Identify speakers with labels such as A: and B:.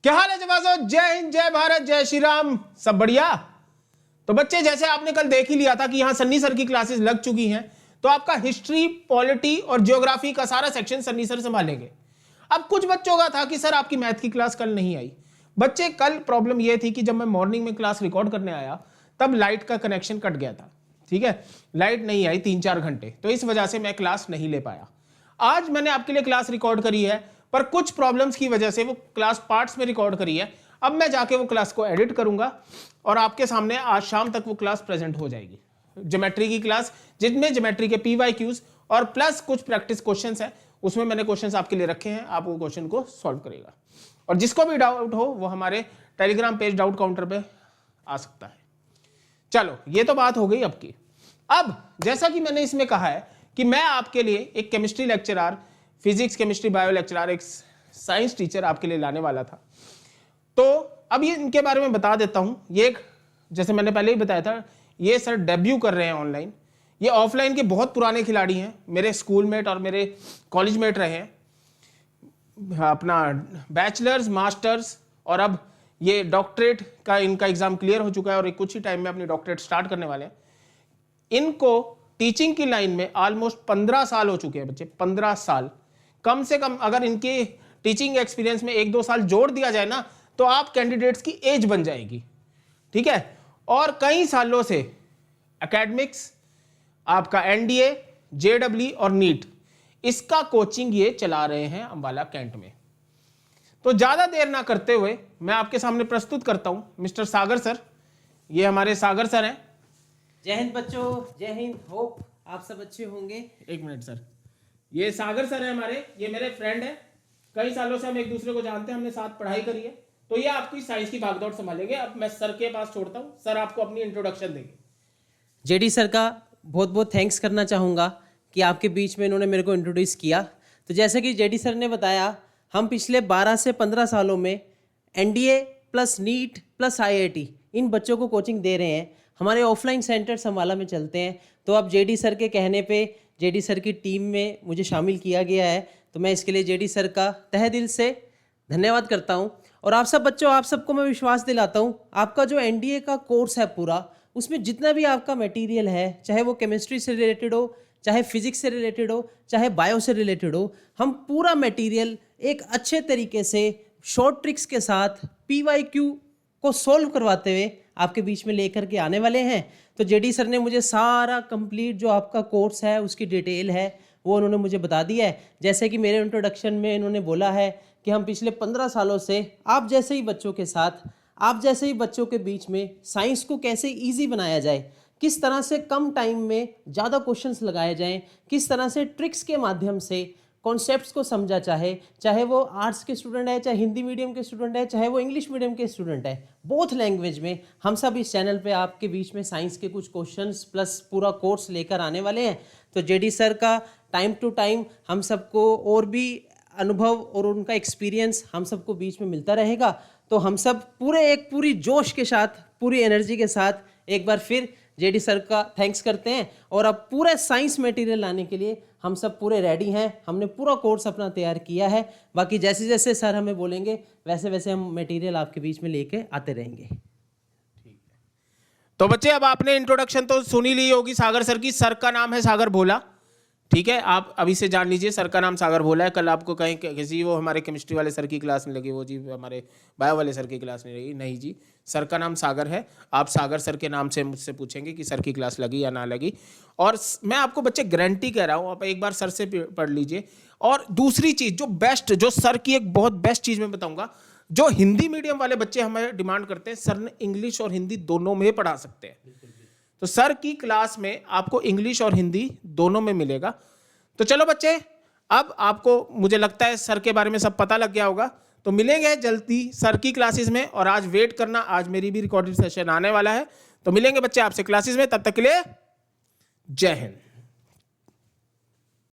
A: क्या हाल है जवाजो? जय हिंद, जय भारत, जय श्री राम। सब बढ़िया? तो बच्चे, जैसे आपने कल देख ही लिया था कि यहां सन्नी सर की क्लासेस लग चुकी हैं, तो आपका हिस्ट्री, पॉलिटी और ज्योग्राफी का सारा सेक्शन सन्नी सर संभालेंगे। अब कुछ बच्चों का था कि सर आपकी मैथ की क्लास कल नहीं आई। बच्चे, कल प्रॉब्लम यह थी कि जब मैं मॉर्निंग में क्लास रिकॉर्ड करने आया तब लाइट का कनेक्शन कट गया था। ठीक है, लाइट नहीं आई 3-4 घंटे, तो इस वजह से मैं क्लास नहीं ले पाया। आज मैंने आपके लिए क्लास रिकॉर्ड करी है, पर कुछ प्रॉब्लम्स की वजह से वो क्लास पार्ट्स में रिकॉर्ड करी है। अब मैं जाके वो क्लास को एडिट करूंगा और आपके सामने आज शाम तक वो क्लास प्रेजेंट हो जाएगी। ज्योमेट्री की क्लास, जिसमें ज्योमेट्री के PYQs और प्लस कुछ प्रैक्टिस क्वेश्चंस है, उसमें मैंने क्वेश्चंस आपके लिए रखे हैं, आप वो क्वेश्चन को सॉल्व करेगा। और जिसको भी डाउट हो वो हमारे टेलीग्राम पेज डाउट काउंटर पे आ सकता है। चलो, ये तो बात हो गई अब की। अब जैसा कि मैंने इसमें कहा है कि मैं आपके लिए एक chemistry lecturer, physics, chemistry, bio lecturer, एक साइंस टीचर आपके लिए लाने वाला था। तो अब ये इनके बारे में बता देता हूं। ये एक, जैसे मैंने पहले ही बताया था, ये सर डेब्यू कर रहे हैं ऑनलाइन। ये ऑफलाइन के बहुत पुराने खिलाड़ी हैं, मेरे स्कूल मेट और मेरे कॉलेज मेट रहे हैं, अपना बैचलर्स, मास्टर्स और अब ये डॉक्टरेट का इनका एग्जाम क्लियर हो चुका है और कुछ ही टाइम में अपनी डॉक्टरेट स्टार्ट करने वाले हैं। इनको टीचिंग की लाइन में ऑलमोस्ट 15 साल हो चुके हैं बच्चे, 15 साल। कम से कम अगर इनके टीचिंग एक्सपीरियंस में 1-2 साल जोड़ दिया जाए ना, तो आप कैंडिडेट्स की एज बन जाएगी। ठीक है, और कई सालों से एकेडमिक्स, आपका NDA, JEE और नीट, इसका कोचिंग ये चला रहे हैं अंबाला कैंट में। तो ज्यादा देर ना करते हुए मैं आपके सामने प्रस्तुत करता हूं मिस्टर सागर सर। ये हमारे सागर सर हैं।
B: जय हिंद बच्चों, जय हिंद। होप आप सब अच्छे होंगे।
A: एक मिनट सर, ये सागर सर है हमारे, ये मेरे फ्रेंड है। कई सालों से हम एक दूसरे को जानते हैं, हमने साथ पढ़ाई करी है। तो ये आपकी साइंस की भागदौड़ संभालेंगे। अब मैं सर के पास छोड़ता हूँ, सर आपको अपनी इंट्रोडक्शन देंगे।
B: जेडी सर का बहुत बहुत थैंक्स करना चाहूँगा कि आपके बीच में इन्होंने मेरे को इंट्रोड्यूस किया। तो जैसे कि जेडी सर ने बताया, हम पिछले 12 से 15 सालों में NDA plus NEET plus IIT इन बच्चों को कोचिंग दे रहे हैं। हमारे ऑफलाइन सेंटर्स अंबाला में चलते हैं। तो अब जेडी सर के कहने पे जेडी सर की टीम में मुझे शामिल किया गया है। तो मैं इसके लिए जेडी सर का तहे दिल से धन्यवाद करता हूँ। और आप सब बच्चों, आप सबको मैं विश्वास दिलाता हूँ, आपका जो NDA का कोर्स है पूरा, उसमें जितना भी आपका मटेरियल है, चाहे वो केमिस्ट्री से रिलेटेड हो, चाहे फिजिक्स से रिलेटेड हो, चाहे बायो से रिलेटेड हो, हम पूरा मटेरियल एक अच्छे तरीके से शॉर्ट ट्रिक्स के साथ PYQ को सोल्व करवाते हुए आपके बीच में लेकर के आने वाले हैं। तो जेडी सर ने मुझे सारा कंप्लीट जो आपका कोर्स है उसकी डिटेल है वो उन्होंने मुझे बता दिया है। जैसे कि मेरे इंट्रोडक्शन में इन्होंने बोला है कि हम पिछले 15 सालों से आप जैसे ही बच्चों के साथ, आप जैसे ही बच्चों के बीच में साइंस को कैसे ईजी बनाया जाए, किस तरह से कम टाइम में ज़्यादा क्वेश्चंस लगाए जाएं, किस तरह से ट्रिक्स के माध्यम से कॉन्सेप्ट्स को समझा, चाहे वो आर्ट्स के स्टूडेंट है, चाहे हिंदी मीडियम के स्टूडेंट है, चाहे वो इंग्लिश मीडियम के स्टूडेंट है, बोथ लैंग्वेज में हम सब इस चैनल पे आपके बीच में साइंस के कुछ क्वेश्चंस प्लस पूरा कोर्स लेकर आने वाले हैं। तो जेडी सर का टाइम टू टाइम हम सबको और भी अनुभव और उनका एक्सपीरियंस हम सबको बीच में मिलता रहेगा। तो हम सब पूरी जोश के साथ, पूरी एनर्जी के साथ एक बार फिर जेडी सर का थैंक्स करते हैं। और अब पूरे साइंस मटेरियल लाने के लिए हम सब पूरे रेडी हैं। हमने पूरा कोर्स अपना तैयार किया है। बाकी जैसे जैसे सर हमें बोलेंगे वैसे वैसे हम मटेरियल आपके बीच में लेके आते रहेंगे।
A: तो बच्चे, अब आपने इंट्रोडक्शन तो सुन ही ली होगी सागर सर की। सर का नाम है सागर भोला। ठीक है, आप अभी से जान लीजिए, सर का नाम सागर भोला है। कल आपको कहीं किसी वो हमारे केमिस्ट्री वाले सर की क्लास में लगी, वो जी हमारे बायो वाले सर की क्लास में लगी, नहीं जी, सर का नाम सागर है। आप सागर सर के नाम से मुझसे पूछेंगे कि सर की क्लास लगी या ना लगी। और मैं आपको बच्चे गारंटी कह रहा हूँ, आप एक बार सर से पढ़ लीजिए। और दूसरी चीज़ जो बेस्ट, जो सर की एक बहुत बेस्ट चीज़ मैं बताऊँगा, जो हिंदी मीडियम वाले बच्चे हमें डिमांड करते हैं, सर ने इंग्लिश और हिंदी दोनों में पढ़ा सकते हैं। तो सर की क्लास में आपको इंग्लिश और हिंदी दोनों में मिलेगा। तो चलो बच्चे, अब आपको मुझे लगता है सर के बारे में सब पता लग गया होगा। तो मिलेंगे जल्दी सर की क्लासेस में। और आज वेट करना, आज मेरी भी रिकॉर्डेड सेशन आने वाला है। तो मिलेंगे बच्चे आपसे क्लासेस में। तब तक के लिए जय हिंद।